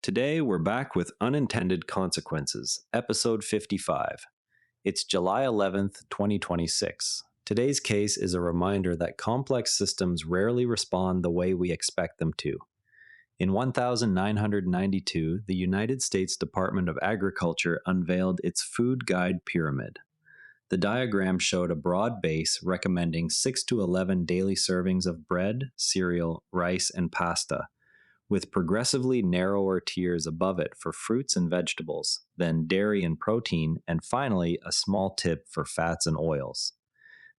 Today, we're back with Unintended Consequences, episode 55. It's July 11th, 2026. Today's case is a reminder that complex systems rarely respond the way we expect them to. In 1992, the United States Department of Agriculture unveiled its Food Guide Pyramid. The diagram showed a broad base recommending 6 to 11 daily servings of bread, cereal, rice, and pasta, with progressively narrower tiers above it for fruits and vegetables, then dairy and protein, and finally a small tip for fats and oils.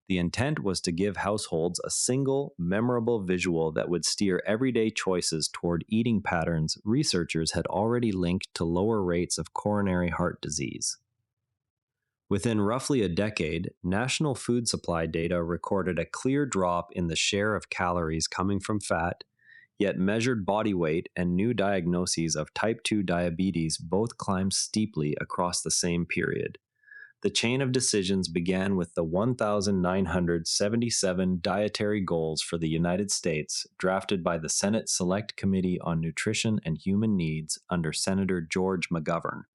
The intent was to give households a single, memorable visual that would steer everyday choices toward eating patterns researchers had already linked to lower rates of coronary heart disease. Within roughly a decade, national food supply data recorded a clear drop in the share of calories coming from fat, yet measured body weight and new diagnoses of type 2 diabetes both climbed steeply across the same period. The chain of decisions began with the 1,977 dietary goals for the United States, drafted by the Senate Select Committee on Nutrition and Human Needs under Senator George McGovern.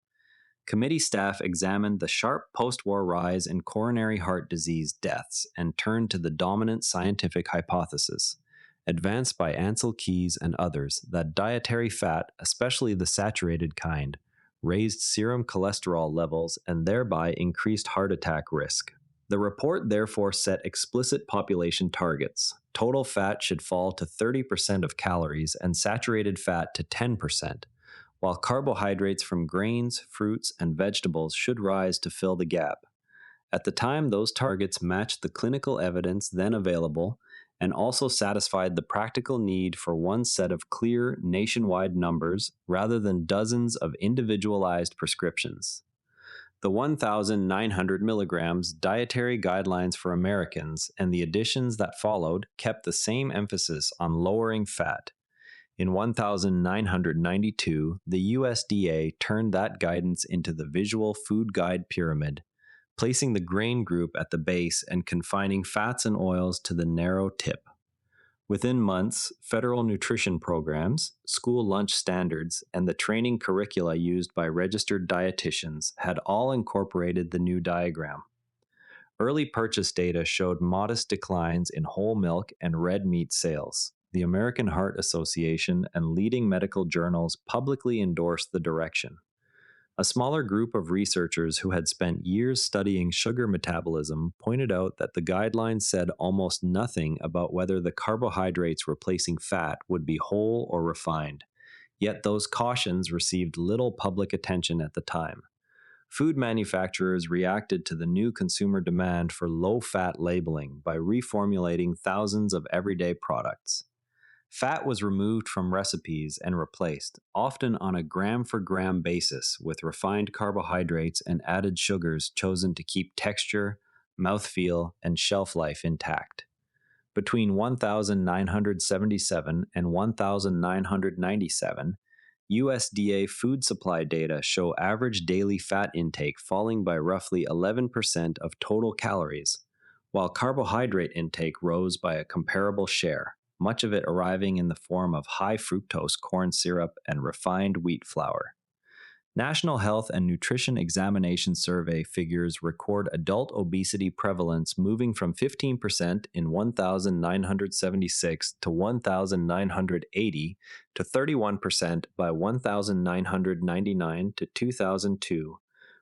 Committee staff examined the sharp post-war rise in coronary heart disease deaths and turned to the dominant scientific hypothesis, advanced by Ansel Keys and others, that dietary fat, especially the saturated kind, raised serum cholesterol levels and thereby increased heart attack risk. The report therefore set explicit population targets. Total fat should fall to 30% of calories and saturated fat to 10%, while carbohydrates from grains, fruits, and vegetables should rise to fill the gap. At the time, those targets matched the clinical evidence then available and also satisfied the practical need for one set of clear, nationwide numbers rather than dozens of individualized prescriptions. The 1,900 milligrams dietary guidelines for Americans and the additions that followed kept the same emphasis on lowering fat. In 1992, the USDA turned that guidance into the Visual Food Guide Pyramid, placing the grain group at the base and confining fats and oils to the narrow tip. Within months, federal nutrition programs, school lunch standards, and the training curricula used by registered dietitians had all incorporated the new diagram. Early purchase data showed modest declines in whole milk and red meat sales. The American Heart Association and leading medical journals publicly endorsed the direction. A smaller group of researchers who had spent years studying sugar metabolism pointed out that the guidelines said almost nothing about whether the carbohydrates replacing fat would be whole or refined, yet those cautions received little public attention at the time. Food manufacturers reacted to the new consumer demand for low-fat labeling by reformulating thousands of everyday products. Fat was removed from recipes and replaced, often on a gram-for-gram basis, with refined carbohydrates and added sugars chosen to keep texture, mouthfeel, and shelf life intact. Between 1977 and 1997, USDA food supply data show average daily fat intake falling by roughly 11% of total calories, while carbohydrate intake rose by a comparable share, much of it arriving in the form of high fructose corn syrup and refined wheat flour. National Health and Nutrition Examination Survey figures record adult obesity prevalence moving from 15% in 1976 to 1980 to 31% by 1999 to 2002,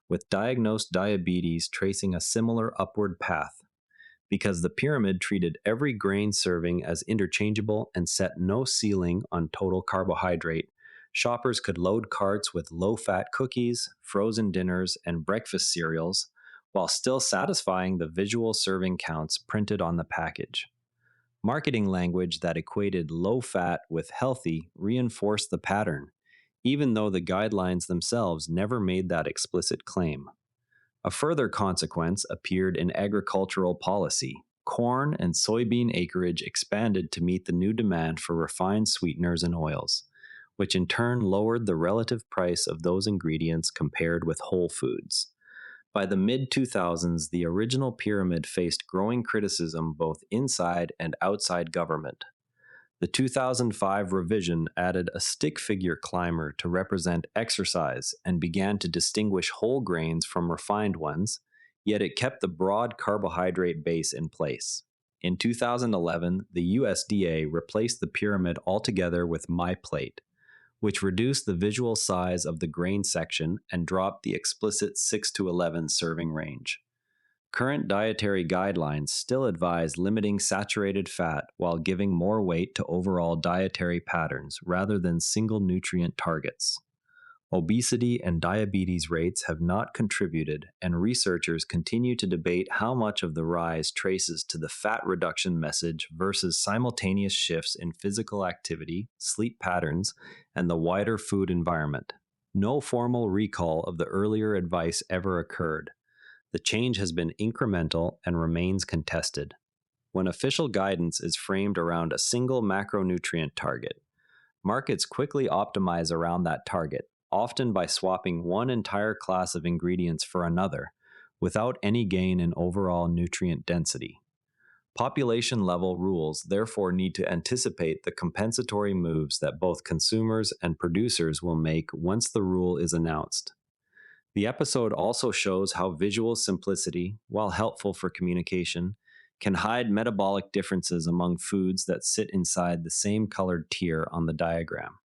with diagnosed diabetes tracing a similar upward path. Because the pyramid treated every grain serving as interchangeable and set no ceiling on total carbohydrate, shoppers could load carts with low-fat cookies, frozen dinners, and breakfast cereals, while still satisfying the visual serving counts printed on the package. Marketing language that equated low-fat with healthy reinforced the pattern, even though the guidelines themselves never made that explicit claim. A further consequence appeared in agricultural policy. Corn and soybean acreage expanded to meet the new demand for refined sweeteners and oils, which in turn lowered the relative price of those ingredients compared with whole foods. By the mid-2000s, the original pyramid faced growing criticism both inside and outside government. The 2005 revision added a stick figure climber to represent exercise and began to distinguish whole grains from refined ones, yet it kept the broad carbohydrate base in place. In 2011, the USDA replaced the pyramid altogether with MyPlate, which reduced the visual size of the grain section and dropped the explicit 6 to 11 serving range. Current dietary guidelines still advise limiting saturated fat while giving more weight to overall dietary patterns rather than single nutrient targets. Obesity and diabetes rates have not contributed, and researchers continue to debate how much of the rise traces to the fat reduction message versus simultaneous shifts in physical activity, sleep patterns, and the wider food environment. No formal recall of the earlier advice ever occurred. The change has been incremental and remains contested. When official guidance is framed around a single macronutrient target, markets quickly optimize around that target, often by swapping one entire class of ingredients for another, without any gain in overall nutrient density. Population-level rules therefore need to anticipate the compensatory moves that both consumers and producers will make once the rule is announced. The episode also shows how visual simplicity, while helpful for communication, can hide metabolic differences among foods that sit inside the same colored tier on the diagram.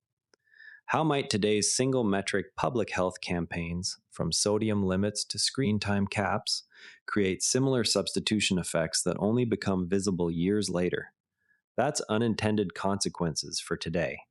How might today's single metric public health campaigns, from sodium limits to screen time caps, create similar substitution effects that only become visible years later? That's unintended consequences for today.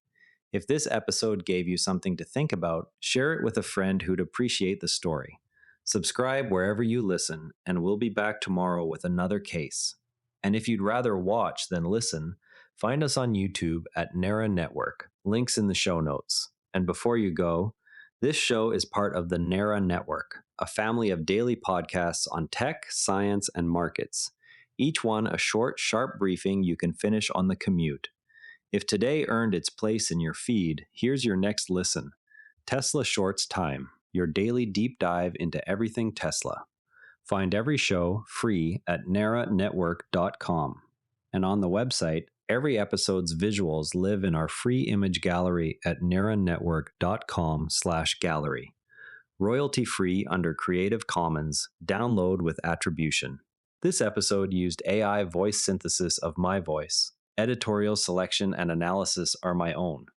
If this episode gave you something to think about, share it with a friend who'd appreciate the story. Subscribe wherever you listen, and we'll be back tomorrow with another case. And if you'd rather watch than listen, find us on YouTube at Nerra Network, links in the show notes. And before you go, this show is part of the Nerra Network, a family of daily podcasts on tech, science, and markets. Each one a short, sharp briefing you can finish on the commute. If today earned its place in your feed, here's your next listen. Tesla Shorts Time, your daily deep dive into everything Tesla. Find every show free at nerranetwork.com. And on the website, every episode's visuals live in our free image gallery at nerranetwork.com/gallery. Royalty free under Creative Commons, download with attribution. This episode used AI voice synthesis of my voice. Editorial selection and analysis are my own.